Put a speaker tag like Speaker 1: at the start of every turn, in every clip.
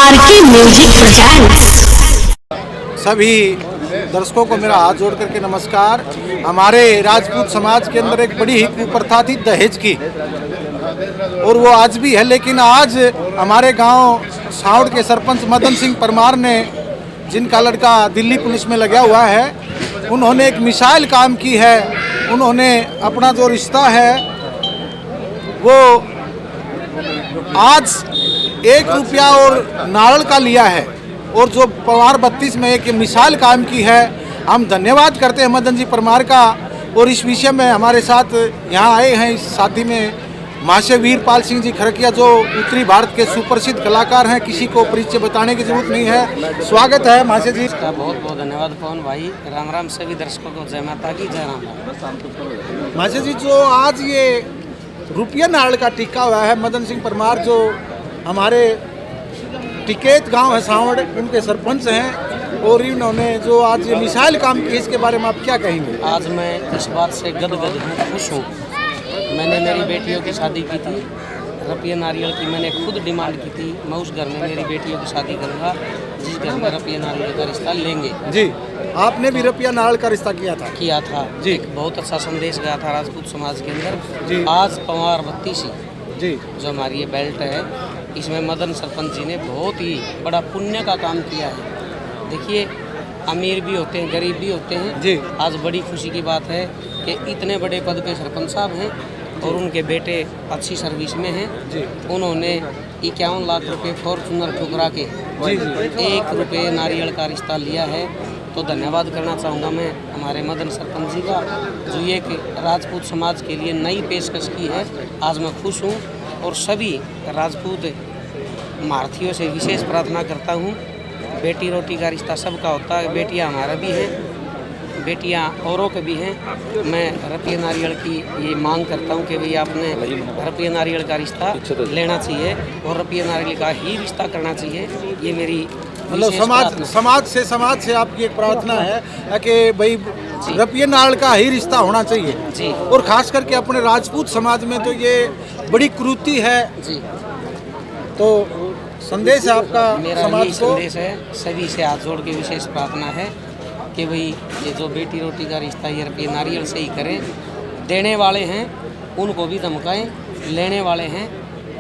Speaker 1: RK music presents.
Speaker 2: सभी दर्शकों को मेरा हाथ जोड़ करके नमस्कार। हमारे राजपूत समाज के अंदर एक बड़ी ही कुप्रथा थी दहेज की, और वो आज भी है। लेकिन आज हमारे गांव साउड़ के सरपंच मदन सिंह परमार ने, जिनका लड़का दिल्ली पुलिस में लगा हुआ है, उन्होंने एक मिसाइल काम की है। उन्होंने अपना जो रिश्ता है वो आज 1 रुपया और नारल का लिया है, और जो परमार 32 में एक मिसाल काम की है। हम धन्यवाद करते हैं मदन जी परमार का। और इस विषय में हमारे साथ यहाँ आए हैं इस शादी में महाशय वीरपाल सिंह जी खरकिया, जो उत्तरी भारत के सुप्रसिद्ध कलाकार हैं। किसी को परिचय बताने की जरूरत नहीं है। स्वागत है महाशय जी
Speaker 3: का। बहुत बहुत धन्यवाद पवन भाई। राम राम सभी दर्शकों को, जय माता की, जय राम।
Speaker 2: महाशय जी, जो आज ये रुपया नारल का टिक्का हुआ है, मदन सिंह परमार जो हमारे टिकेत गांव है सावड़, उनके सरपंच हैं, और इन्होंने जो आज ये मिसाइल काम की, इसके बारे में आप क्या कहेंगे?
Speaker 3: आज मैं इस बात से गदगद हूँ, खुश हूँ। मैंने मेरी बेटियों की शादी की थी, रुपये नारियल की मैंने खुद डिमांड की थी। मैं उस घर में मेरी बेटियों की शादी करूँगा जिस घर में रुपये नारियल का रिश्ता लेंगे।
Speaker 2: जी, आपने भी रुपया नारल का रिश्ता किया था
Speaker 3: जी। एक बहुत अच्छा संदेश गया था राजपूत समाज के अंदर
Speaker 2: जी।
Speaker 3: आज पवार 32
Speaker 2: जी,
Speaker 3: जो हमारी ये बेल्ट है, इसमें मदन सरपंच जी ने बहुत ही बड़ा पुण्य का काम किया है। देखिए, अमीर भी होते हैं, गरीब भी होते हैं
Speaker 2: जी।
Speaker 3: आज बड़ी खुशी की बात है कि इतने बड़े पद पे सरपंच साहब हैं और उनके बेटे अच्छी सर्विस में हैं
Speaker 2: जी।
Speaker 3: उन्होंने 51 लाख रुपए फॉर्चूनर ठुकरा के
Speaker 2: जी, जी।
Speaker 3: 1 रुपये नारियल का रिश्ता लिया है। तो धन्यवाद करना चाहूँगा मैं हमारे मदन सरपंच जी का, जो ये कि राजपूत समाज के लिए नई पेशकश की है। आज मैं खुश हूँ और सभी राजपूत महारथियों से विशेष प्रार्थना करता हूँ। बेटी रोटी का रिश्ता सबका होता है, बेटियाँ हमारा भी हैं, बेटियाँ औरों के भी हैं। मैं रुपये नारियल की ये मांग करता हूँ कि भैया आपने रुपये नारियल का रिश्ता लेना चाहिए और रुपये नारियल का ही रिश्ता करना चाहिए। ये मेरी
Speaker 2: मतलब समाज से आपकी एक प्रार्थना है कि भाई रुपये नारल का ही रिश्ता होना चाहिए
Speaker 3: जी।
Speaker 2: और खास करके अपने राजपूत समाज में तो ये बड़ी क्रूरती है
Speaker 3: जी।
Speaker 2: तो संदेश है आपका
Speaker 3: मेरा
Speaker 2: समाज
Speaker 3: यही
Speaker 2: को?
Speaker 3: संदेश है, सभी से हाथ जोड़ के विशेष प्रार्थना है कि भाई ये जो बेटी रोटी का रिश्ता ये रुपये नारियल से ही करें। देने वाले हैं उनको भी धमकाएं, लेने वाले हैं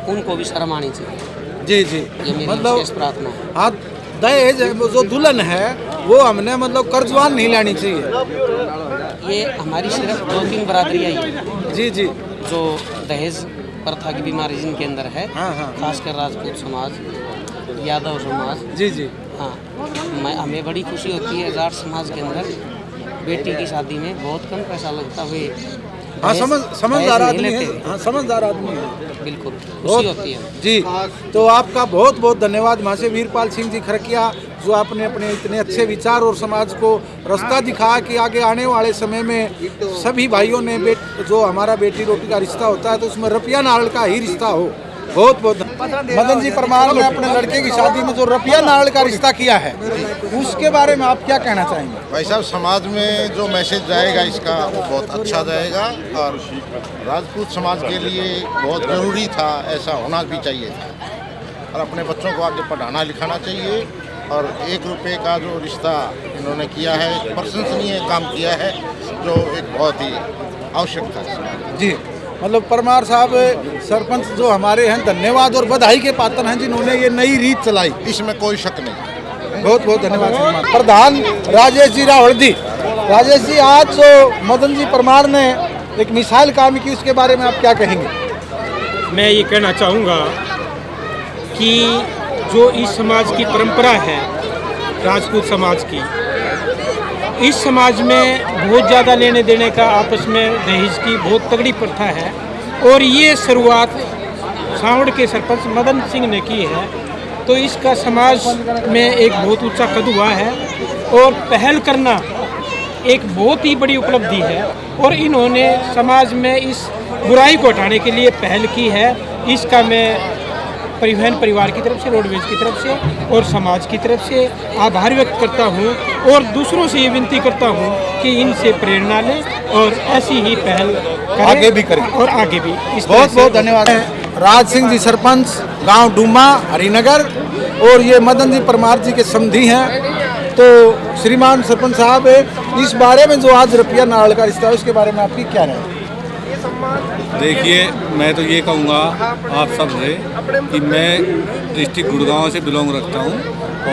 Speaker 3: उनको भी शर्म आनी चाहिए।
Speaker 2: जी जी,
Speaker 3: ये मेरी
Speaker 2: मतलब
Speaker 3: विशेष प्रार्थना है।
Speaker 2: हाँ, दहेज जो दुल्हन है वो हमने मतलब कर्जवान नहीं लेनी चाहिए।
Speaker 3: ये हमारी सिर्फ 2-3 बरादरियाँ ही
Speaker 2: जी जी,
Speaker 3: जो दहेज प्रथा की बीमारी जिनके अंदर है,
Speaker 2: हाँ हाँ,
Speaker 3: खासकर राजपूत समाज, यादव समाज।
Speaker 2: जी जी,
Speaker 3: हाँ, हमें बड़ी खुशी होती है जाट समाज के अंदर बेटी की शादी में बहुत कम पैसा लगता हुए।
Speaker 2: हाँ, समझदार आदमी है। हाँ, समझदार आदमी है,
Speaker 3: बिल्कुल खुशी होती है
Speaker 2: जी। तो आपका बहुत बहुत धन्यवाद महाशय वीरपाल सिंह जी खरकिया, जो आपने अपने इतने अच्छे विचार और समाज को रास्ता दिखाया कि आगे आने वाले समय में सभी भाइयों ने जो हमारा बेटी रोटी का रिश्ता होता है तो उसमें रुपया नारल का ही रिश्ता हो। बहुत बहुत मदन जी परमार ने अपने लड़के की शादी में जो रुपया नारल का रिश्ता किया है, उसके बारे में आप क्या कहना चाहेंगे?
Speaker 4: भाई साहब, समाज में जो मैसेज जाएगा इसका वो बहुत अच्छा जाएगा और राजपूत समाज के लिए बहुत ज़रूरी था, ऐसा होना भी चाहिए था। और अपने बच्चों को आगे पढ़ाना लिखाना चाहिए। और 1 रुपये का जो रिश्ता इन्होंने किया है, प्रशंसनीय काम किया है, जो एक बहुत ही आवश्यक था
Speaker 2: जी। मतलब परमार साहब सरपंच जो हमारे हैं, धन्यवाद और बधाई के पात्र हैं जिन्होंने ये नई रीत चलाई,
Speaker 4: इसमें कोई शक नहीं।
Speaker 2: बहुत बहुत धन्यवाद। प्रधान राजेश जी रावड़दी, राजेश जी, आज जो मदन जी परमार ने एक मिसाइल काम की, उसके बारे में आप क्या कहेंगे?
Speaker 5: मैं ये कहना चाहूँगा कि जो इस समाज की परंपरा है, राजपूत समाज की, इस समाज में बहुत ज़्यादा लेने देने का, आपस में दहेज की बहुत तगड़ी प्रथा है। और ये शुरुआत सावड़ के सरपंच मदन सिंह ने की है, तो इसका समाज में एक बहुत ऊंचा कद हुआ है और पहल करना एक बहुत ही बड़ी उपलब्धि है। और इन्होंने समाज में इस बुराई को हटाने के लिए पहल की है। इसका मैं परिवहन परिवार की तरफ से, रोडवेज की तरफ से और समाज की तरफ से आभार व्यक्त करता हूँ और दूसरों से ये विनती करता हूँ कि इनसे प्रेरणा लें और ऐसी ही पहल करें,
Speaker 2: आगे भी करें
Speaker 5: और आगे भी।
Speaker 2: बहुत बहुत धन्यवाद। राज सिंह जी सरपंच गांव डूमा हरिनगर और ये मदन जी परमार जी के समधी हैं। तो श्रीमान सरपंच साहब, इस बारे में जो आज रुपया नारयल का रिश्ता है उसके बारे में आपकी क्या राय है?
Speaker 6: देखिए, मैं तो ये कहूँगा आप सब से कि मैं डिस्ट्रिक्ट गुड़गांव से बिलोंग रखता हूँ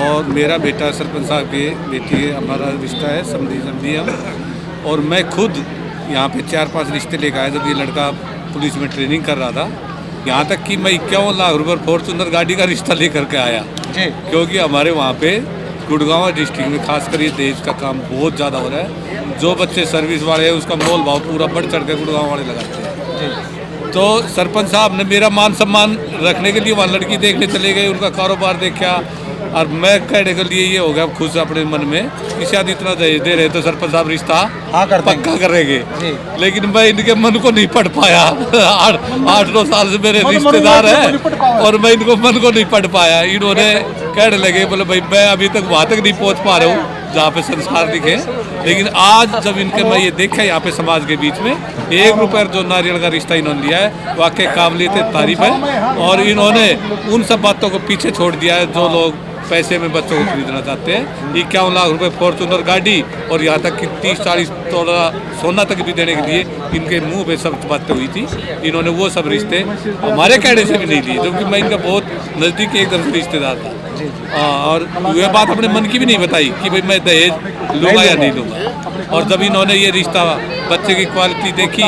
Speaker 6: और मेरा बेटा सरपंच साहब के बेटी है, हमारा रिश्ता है समधी हम। और मैं खुद यहाँ पे 4-5 रिश्ते लेकर आया जब ये लड़का पुलिस में ट्रेनिंग कर रहा था। यहाँ तक कि मैं 51 लाख रुपये फॉर्चूनर गाड़ी का रिश्ता लेकर के आया जी, क्योंकि हमारे वहाँ पे गुड़गांव डिस्ट्रिक्ट में खासकर ये दहेज का काम बहुत ज़्यादा हो रहा है। जो बच्चे सर्विस वाले हैं उसका मोल भाव पूरा बढ़ चढ़ के गुड़गांव वाले लगाते हैं। तो सरपंच साहब ने मेरा मान सम्मान रखने के लिए वहाँ लड़की देखने चले गए, उनका कारोबार देखा और मैं कहने के लिए ये हो गया खुश अपने मन में कि शायद इतना दहेज दे रहे तो सरपंच साहब रिश्ता पक्का करेंगे। लेकिन मैं इनके मन को नहीं पढ़ पाया। 8-9 साल से मेरे रिश्तेदार हैं और मैं इनको मन को नहीं पढ़ पाया। इन्होंने कहने लगे बोले भाई मैं अभी तक वहाँ तक नहीं पहुँच पा रहा हूँ जहाँ पे संस्कार दिखे। लेकिन आज जब इनके मैं ये देखा यहाँ पे समाज के बीच में 1 रुपये जो नारियल का रिश्ता इन्होंने लिया है वाकई काबिलियत तारीफ है। और इन्होंने उन सब बातों को पीछे छोड़ दिया है जो लोग पैसे में बच्चों को खरीदना चाहते हैं। 51 लाख रुपए फॉर्चूनर गाड़ी और यहाँ तक कि 30-40 तोला सोना तक भी देने के लिए इनके मुंह पे सब बातें हुई थी। इन्होंने वो सब रिश्ते हमारे कहने से भी नहीं लिए, क्योंकि मैं इनका बहुत नज़दीक एक तरह से रिश्तेदार था। और वह बात अपने मन की भी नहीं बताई कि भाई मैं दहेज लूँगा या नहीं लूँगा। और जब इन्होंने ये रिश्ता बच्चे की क्वालिटी देखी,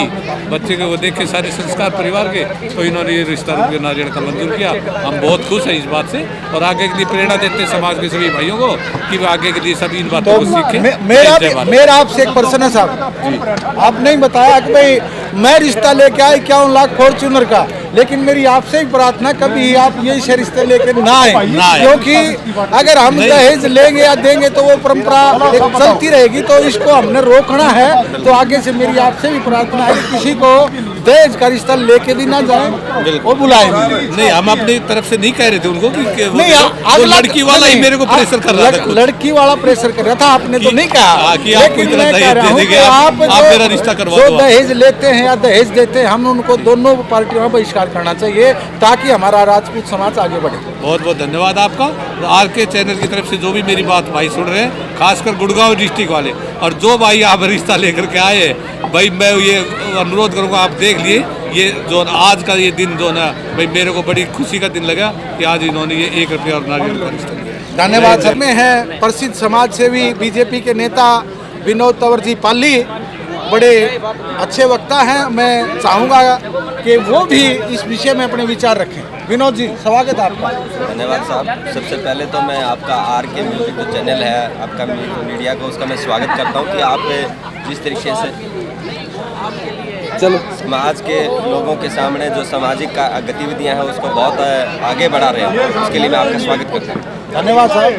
Speaker 6: बच्चे के वो देखे सारे संस्कार परिवार के, तो इन्होंने ये रिश्ता रुपये नारियल का मंजूर किया। हम बहुत खुश हैं इस बात से और आगे के लिए प्रेरणा देते हैं समाज के सभी भाइयों को कि वो आगे के लिए सभी इन बातों को सीखें।
Speaker 2: मेरा आपसे एक प्रश्न है साहब, आपने ही बताया कि भाई मैं रिश्ता लेके आया 51 लाख फॉर्चूनर का, लेकिन मेरी आपसे ही प्रार्थना कभी आप ये से रिश्ते लेके ना आए, क्योंकि अगर हम दहेज लेंगे या देंगे तो वो परंपरा चलती रहेगी। तो इसको हमने रोकना है। तो आगे से मेरी आपसे भी प्रार्थना है कि किसी को दहेज का रिश्ता लेके भी ना जाए और बुलाए
Speaker 6: नहीं। हम अपनी तरफ से नहीं कह रहे थे उनको कि वो लड़की वाला ही मेरे को प्रेशर कर रहा था।
Speaker 2: लड़की वाला प्रेशर कर रहा था, आपने तो नहीं कहा
Speaker 6: कि आप इतना दहेज दे देंगे, आप मेरा रिश्ता करवा दो।
Speaker 2: जो दहेज लेते हैं या दहेज देते हैं, हम उनको दोनों पार्टियों में बहिष्कार करना चाहिए ताकि हमारा राजपूत समाज आगे बढ़े।
Speaker 6: बहुत बहुत धन्यवाद आपका। RK चैनल की तरफ से जो भी मेरी बात भाई सुन रहे हैं, खासकर गुड़गांव डिस्ट्रिक्ट वाले, और जो भाई यहाँ पर रिश्ता लेकर के आए, भाई मैं ये अनुरोध करूँगा आप देख लिए ये जो आज का ये दिन जो ना भाई मेरे को बड़ी खुशी का दिन लगा कि आज इन्होंने ये 1 रुपया और नारियल का रिश्ता लिया।
Speaker 2: धन्यवाद सर। में है प्रसिद्ध समाज सेवी BJP के नेता विनोद तंवर जी पाली, बड़े अच्छे वक्ता हैं। मैं चाहूँगा कि वो भी इस विषय में अपने विचार रखें। विनोद जी, स्वागत है आपका।
Speaker 7: धन्यवाद साहब। सबसे पहले तो मैं आपका RK म्यूजिक जो चैनल है आपका मीडिया का, उसका मैं स्वागत करता हूँ कि आप जिस तरीके से समाज के लोगों के सामने जो सामाजिक गतिविधियाँ हैं उसको बहुत आगे बढ़ा रहे हैं, उसके लिए मैं आपका स्वागत करता हूँ।
Speaker 2: धन्यवाद साहब।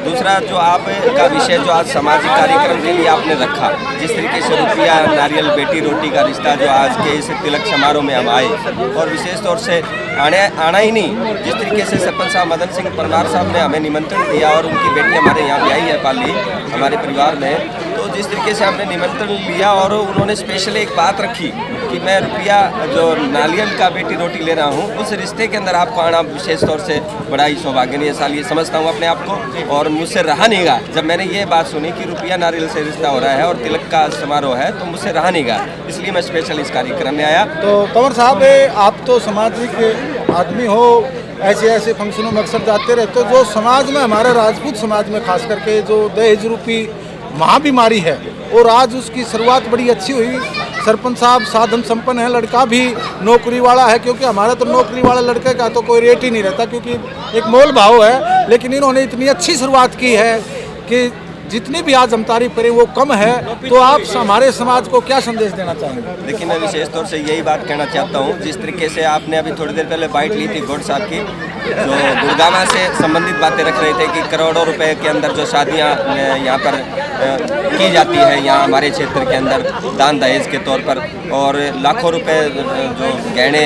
Speaker 7: दूसरा जो आपका विषय जो आज सामाजिक कार्यक्रम के लिए आपने रखा, जिस तरीके से रुपया नारियल बेटी रोटी का रिश्ता जो आज के इस तिलक समारोह में हम आए, और विशेष तौर से आना ही नहीं, जिस तरीके से सरपंच साहब मदन सिंह परमार साहब ने हमें निमंत्रण दिया और उनकी बेटी हमारे यहाँ भी आई है पाली हमारे परिवार में, तो जिस तरीके से हमने निमंत्रण लिया और उन्होंने स्पेशल एक बात रखी कि मैं रुपया जो नारियल का बेटी रोटी ले रहा हूँ, उस रिश्ते के अंदर आपको आना विशेष तौर से बड़ा ही सौभाग्यनीय साल ये समझता हूँ अपने आप को, और मुझसे रहा नहीं गा। जब मैंने ये बात सुनी कि रुपया नारियल से रिश्ता हो रहा है और तिलक का समारोह है, तो मुझसे रहा नहीं गा, इसलिए मैं स्पेशल इस कार्यक्रम में आया।
Speaker 2: तो तंवर साहब, आप तो सामाजिक आदमी हो, ऐसे फंक्शनों में अक्सर जाते रहते हो। जो समाज में हमारा राजपूत समाज में खास करके जो दहेज रूपी महाबीमारी है, और आज उसकी शुरुआत बड़ी अच्छी हुई। सरपंच साहब साधन संपन्न है, लड़का भी नौकरी वाला है, क्योंकि हमारा तो नौकरी वाला लड़के का तो कोई रेट ही नहीं रहता, क्योंकि एक मोल भाव है। लेकिन इन्होंने इतनी अच्छी शुरुआत की है कि जितनी भी आज हम तारीफ करें वो कम है। तो आप हमारे समाज को क्या संदेश देना चाहेंगे?
Speaker 7: देखिए, मैं विशेष तौर से यही बात कहना चाहता हूँ, जिस तरीके से आपने अभी थोड़ी देर पहले बाइट ली थी गौड़ साहब की, जो गुड़गांव से संबंधित बातें रख रहे थे कि करोड़ों रुपए के अंदर जो शादियाँ यहाँ पर की जाती है, यहाँ हमारे क्षेत्र के अंदर दान दहेज के तौर पर, और लाखों रुपए जो गहने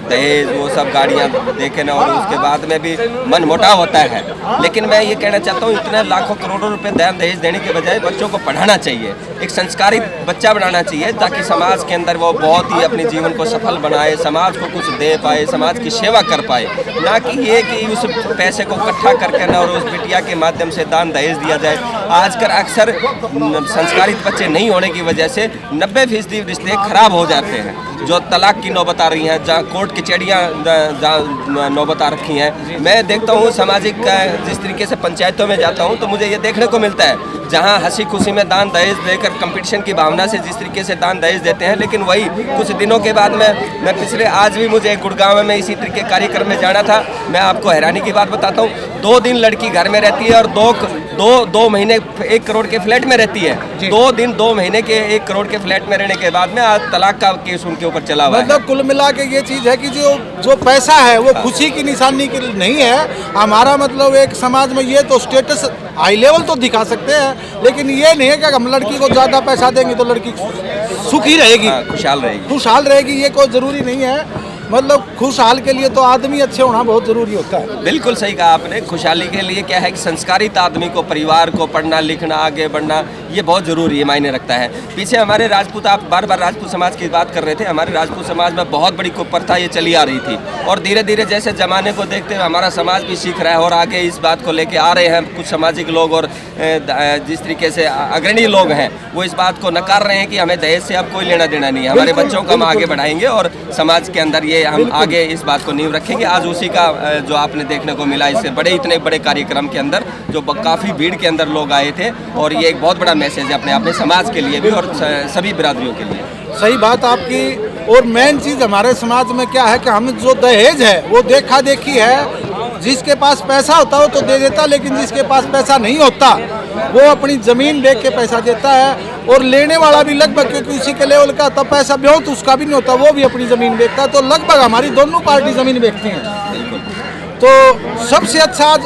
Speaker 7: दहेज वो सब गाड़ियाँ देखे ना, और उसके बाद में भी मन मोटाव होता है। लेकिन मैं ये कहना चाहता हूँ, इतने लाखों करोड़ों रुपए दान दान दहेज देने के बजाय बच्चों को पढ़ाना चाहिए, एक संस्कारित बच्चा बनाना चाहिए, ताकि समाज के अंदर वो बहुत ही अपने जीवन को सफल बनाए, समाज को कुछ दे पाए, समाज की सेवा कर पाए। ना कि ये कि उस पैसे को इकट्ठा करके ना और उस बिटिया के माध्यम से दान दहेज दिया जाए। आजकल अक्सर संस्कारित बच्चे नहीं होने की वजह से 90% रिश्ते खराब हो जाते हैं। जो तलाक की नौबत आ रही हैं, जहाँ कोर्ट कचहरियाँ नौबत आ रखी हैं। मैं देखता हूँ सामाजिक जिस तरीके से पंचायतों में जाता हूँ तो मुझे ये देखने को मिलता है, जहाँ हंसी खुशी में दान दहेज देकर कंपटीशन की भावना से जिस तरीके से दान दहेज देते हैं, लेकिन वही कुछ दिनों के बाद मैं पिछले आज भी मुझे गुड़गांव में इसी तरीके कार्यक्रम में जाना था। मैं आपको हैरानी की बात बताता हूँ, 2 दिन लड़की घर में रहती है और दो महीने 1 करोड़ के फ्लैट में रहती है। 2 दिन 2 महीने के 1 करोड़ के फ्लैट में रहने के बाद में आज तलाक का केस उनके ऊपर चला हुआ है।
Speaker 2: मतलब कुल मिला के ये चीज़ है कि जो पैसा है वो खुशी की निशानी की नहीं है। हमारा मतलब एक समाज में ये तो स्टेटस हाई लेवल तो दिखा सकते हैं, लेकिन ये नहीं है कि हम लड़की को ज़्यादा पैसा देंगे तो लड़की सुखी रहेगी, खुशहाल रहेगी। ये कोई ज़रूरी नहीं है। मतलब खुशहाल के लिए तो आदमी अच्छे होना बहुत ज़रूरी होता है।
Speaker 7: बिल्कुल सही कहा आपने। खुशहाली के लिए क्या है कि संस्कारित आदमी को, परिवार को पढ़ना लिखना आगे बढ़ना ये बहुत ज़रूरी है, मायने रखता है। पीछे हमारे राजपूत, आप बार बार राजपूत समाज की बात कर रहे थे, हमारे राजपूत समाज में बहुत बड़ी कुप्रथा ये चली आ रही थी और धीरे धीरे जैसे ज़माने को देखते हुए हमारा समाज भी सीख रहा है और आगे इस बात को लेके आ रहे हैं। कुछ सामाजिक लोग और जिस तरीके से अग्रणी लोग हैं वो इस बात को नकार रहे हैं कि हमें दहेज से अब कोई लेना देना नहीं है, हमारे बच्चों को हम आगे बढ़ाएंगे और समाज के अंदर ये हम आगे इस बात को नींव रखेंगे। आज उसी का जो आपने देखने को मिला, इससे इतने बड़े कार्यक्रम के अंदर जो काफ़ी भीड़ के अंदर लोग आए थे और ये एक बहुत बड़ा मैसेज है अपने अपने समाज के लिए भी और सभी बिरादरियों के लिए।
Speaker 2: सही बात आपकी। और मेन चीज़ हमारे समाज में क्या है कि हम जो दहेज है वो देखा देखी है। जिसके पास पैसा होता हो तो दे देता, लेकिन जिसके पास पैसा नहीं होता वो अपनी ज़मीन बेच के पैसा देता है। और लेने वाला भी लगभग, क्योंकि उसी के लेवल का तब पैसा भी हो तो उसका भी नहीं होता, वो भी अपनी ज़मीन बेचता है। तो लगभग हमारी दोनों पार्टी ज़मीन बेचती हैं। तो सबसे अच्छा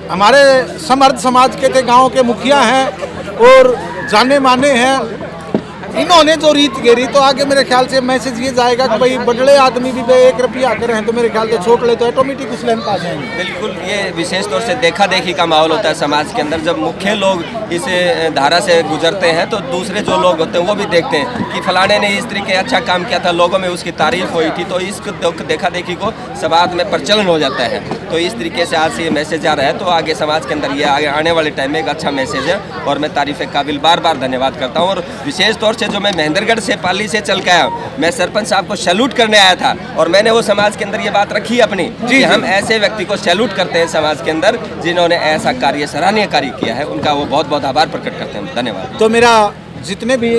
Speaker 2: हमारे समर्थ समाज के थे, गांव के मुखिया हैं और जाने माने हैं। इन्होंने जो रीत घेरी तो आगे मेरे ख्याल से मैसेज ये जाएगा कि भाई बड़े आदमी भी 1 रुपया कर हैं तो मेरे ख्याल से छोड़ ले तो ऑटोमेटिक उस लाइन पर आ जाएंगे।
Speaker 7: बिल्कुल, ये विशेष तौर से देखा देखी का माहौल होता है समाज के अंदर। जब मुख्य लोग इस धारा से गुजरते हैं तो दूसरे जो लोग होते हैं वो भी देखते हैं कि फलाने ने इस तरीके अच्छा काम किया था, लोगों में उसकी तारीफ हुई थी, तो इस देखा देखी को समाज में प्रचलन हो जाता है। तो इस तरीके से आज से ये मैसेज आ रहा है, तो आगे समाज के अंदर ये आगे आने वाले टाइम में एक अच्छा मैसेज है और मैं तारीफ़ काबिल बार बार धन्यवाद करता हूँ। और विशेष तौर से जो मैं महेंद्रगढ़ से पाली से चल के आया, मैं सरपंच साहब को सैल्यूट करने आया था और मैंने वो समाज के अंदर ये बात रखी अपनी कि हम ऐसे व्यक्ति को सैल्यूट करते हैं समाज के अंदर जिन्होंने ऐसा कार्य, सराहनीय कार्य किया है, उनका वो बहुत बहुत आभार प्रकट करते हैं। धन्यवाद।
Speaker 2: तो मेरा जितने भी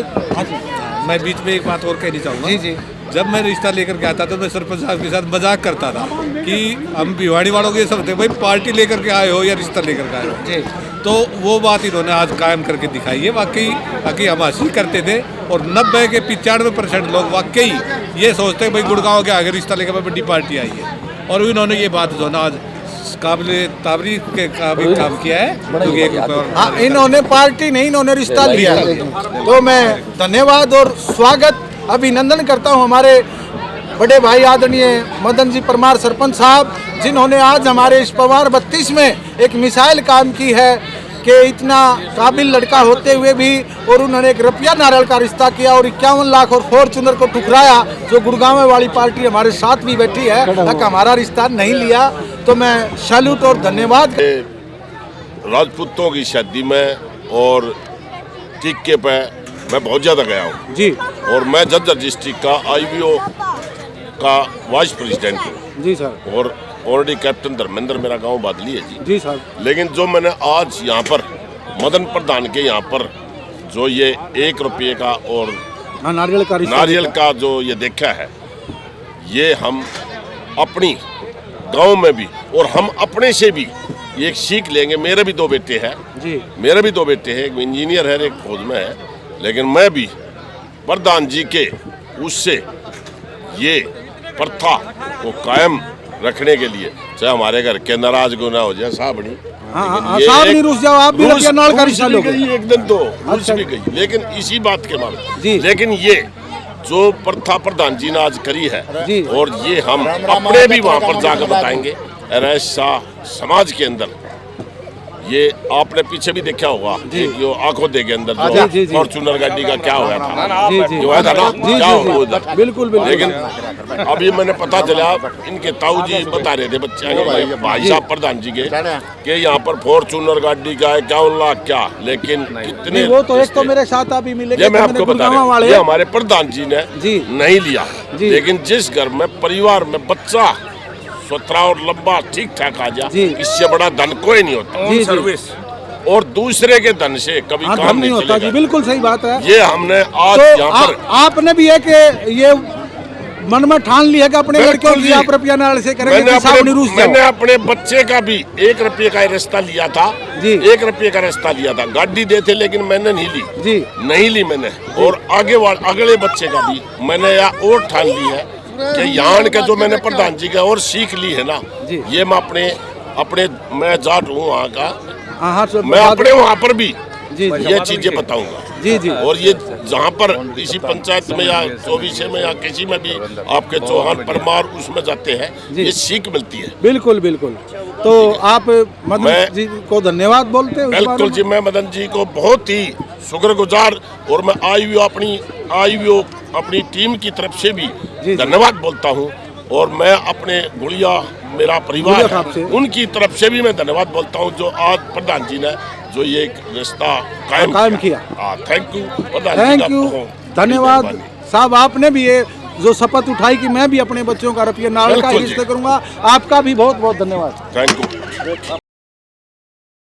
Speaker 6: मैं बीच में एक बात और कहनी चाहूँगा।
Speaker 2: जी।
Speaker 6: जब मैं रिश्ता लेकर के आता था तो मैं सरपंच साहब के साथ मजाक करता था कि हम भिवाड़ी वालों को ये समझते भाई पार्टी लेकर के आए हो या रिश्ता लेकर के आए हो
Speaker 2: जी।
Speaker 6: तो वो बात इन्होंने आज कायम करके दिखाई है। वाकई हम हंसी करते थे और 90 के 95% लोग वाकई ये सोचते हैं भाई गुड़गांव के आगे रिश्ता लेकर बड़ी पार्टी आई है और इन्होंने ये बात जो ना आज काबिल तारीफ के काबिल काम किया है।
Speaker 2: हाँ, इन्होंने पार्टी नहीं, इन्होंने रिश्ता लिया। तो मैं धन्यवाद और स्वागत अभिनंदन करता हूँ हमारे बड़े भाई आदरणीय मदन जी परमार सरपंच साहब, जिन्होंने आज हमारे इस पवार 32 में एक मिसाइल काम की है कि इतना काबिल लड़का होते हुए भी और उन्होंने 1 रुपया नारियल का रिश्ता किया और 51 लाख और फॉर्च्यूनर को ठुकराया। जो गुड़गांव वाली पार्टी हमारे साथ भी बैठी है, तक हमारा रिश्ता नहीं लिया। तो मैं सैल्यूट और धन्यवाद।
Speaker 8: राजपूतों की शादी में और टिक्के पे मैं बहुत ज़्यादा गया हूँ
Speaker 2: जी।
Speaker 8: और मैं जज्जर डिस्ट्रिक्ट का IBO का वाइस प्रेसिडेंट हूँ
Speaker 2: जी सर। और
Speaker 8: ऑलरेडी कैप्टन धर्मेंद्र मेरा गांव बादली है
Speaker 2: जी सर।
Speaker 8: लेकिन जो मैंने आज यहाँ पर मदन प्रधान के यहाँ पर जो ये 1 रुपये का और नारियल का जो ये देखा है, ये हम अपनी गांव में भी और हम अपने से भी एक सीख लेंगे। मेरे भी 2 बेटे हैं जी। मेरे भी 2 बेटे हैं, एक इंजीनियर है, एक फौज में है, लेकिन मैं भी प्रधान जी के उससे ये प्रथा को कायम रखने के लिए, चाहे हमारे घर के नाराज गुना हो जाए साहब नहीं,
Speaker 2: आप भी
Speaker 8: एक दिन तो रूस भी गई, लेकिन इसी बात के मामले। लेकिन ये जो प्रथा प्रधान जी ने आज करी है और ये हम अपने भी वहाँ पर जाकर बताएंगे। ऐसा समाज के अंदर ये आपने पीछे भी देखा होगा जो आंखों देखे अंदर
Speaker 2: जी,
Speaker 8: जो
Speaker 2: जी, जी।
Speaker 8: फॉर्चूनर गाड़ी का क्या हुआ था,
Speaker 2: जी जी
Speaker 8: ये हुआ था ना,
Speaker 2: जी
Speaker 8: क्या
Speaker 2: जी
Speaker 8: हुआ
Speaker 2: जी
Speaker 8: उधर।
Speaker 2: बिल्कुल बिल्कुल
Speaker 8: लेकिन अभी मैंने पता चला, इनके ताऊ जी बता रहे थे बच्चे भाई साहब प्रधान जी के कि यहाँ पर फॉर्चूनर गाड़ी का है 51 लाख क्या, लेकिन कितने
Speaker 2: नहीं, वो तो एक तो मेरे साथ अभी मिलेंगे
Speaker 8: ये मैं
Speaker 2: तो
Speaker 8: आपको
Speaker 2: मैंने
Speaker 8: बता
Speaker 2: गुड़गांव
Speaker 8: रहा हूँ,
Speaker 2: वाले
Speaker 8: ये हमारे प्रधान जी ने
Speaker 2: जी।
Speaker 8: नहीं लिया,
Speaker 2: जी।
Speaker 8: लेकिन जिस घर में परिवार में बच्चा सुथरा और लंबा ठीक ठाक आ जा,
Speaker 2: जी।
Speaker 8: इससे बड़ा धन कोई नहीं होता।
Speaker 2: जी, जी।
Speaker 8: सर्विस और दूसरे के धन से कभी
Speaker 2: हाँ,
Speaker 8: काम
Speaker 2: धन नहीं होता
Speaker 8: चलेगा।
Speaker 2: जी, बिल्कुल सही बात है।
Speaker 8: ये हमने आज
Speaker 2: तो
Speaker 8: यहाँ पर
Speaker 2: आपने भी है कि ये मन में ठान लिया कि अपने
Speaker 8: बिल्कुल
Speaker 2: लड़कियों की
Speaker 8: जी।
Speaker 2: आप रुपया नाल से करेंगे,
Speaker 8: मैंने
Speaker 2: कि साहब निरूस
Speaker 8: मैंने
Speaker 2: जाओ।
Speaker 8: अपने बच्चे का भी 1 रुपये का रिश्ता लिया था
Speaker 2: जी।
Speaker 8: 1 रुपये का रिश्ता लिया था, गाड़ी देते लेकिन मैंने नहीं ली
Speaker 2: जी
Speaker 8: नहीं ली मैंने। और आगे अगले बच्चे का भी मैंने और ठान ली है कि यहाँ का जो मैंने प्रधान जी का और सीख ली है ना,
Speaker 2: जी।
Speaker 8: ये मैं अपने मैं जाट हूँ वहाँ का,
Speaker 2: हाँ हाँ सब
Speaker 8: मैं अपने वहाँ पर भी
Speaker 2: जी जी
Speaker 8: ये चीजें बताऊंगा।
Speaker 2: जी जी
Speaker 8: और ये जहाँ पर इसी पंचायत में या 24 में या किसी में भी आपके चौहान परमार उसमें जाते हैं,
Speaker 2: जी।
Speaker 8: ये सीख मिलती है।
Speaker 2: बिल्कुल बिल्कुल। तो आप मदन
Speaker 8: मैं-
Speaker 2: जी को धन्यवाद बोलते हैं उस बारे
Speaker 8: बिल्कुल
Speaker 2: में?
Speaker 8: जी, मैं मदन जी को बहुत ही शुक्रगुजार, और मैं आई हुई अपनी टीम की तरफ से भी
Speaker 2: जी।
Speaker 8: धन्यवाद बोलता हूँ। और मैं अपने गुड़िया मेरा परिवार
Speaker 2: गुड़िया साहब से।
Speaker 8: है, उनकी तरफ से भी मैं धन्यवाद बोलता हूँ जो आज प्रधान जी ने जो ये एक रिश्ता कायम किया। थैंक यू प्रधान जी
Speaker 2: थैंक
Speaker 8: का
Speaker 2: यू,
Speaker 8: बहुत
Speaker 2: धन्यवाद
Speaker 8: मेहरबानी।
Speaker 2: साहब। आपने भी ये जो शपथ उठाई कि मैं भी अपने बच्चों का रुपया नाल का
Speaker 8: बिल्कुल
Speaker 2: रिश्ता
Speaker 8: जी।
Speaker 2: करूंगा, आपका भी बहुत बहुत धन्यवाद।
Speaker 8: Thank you.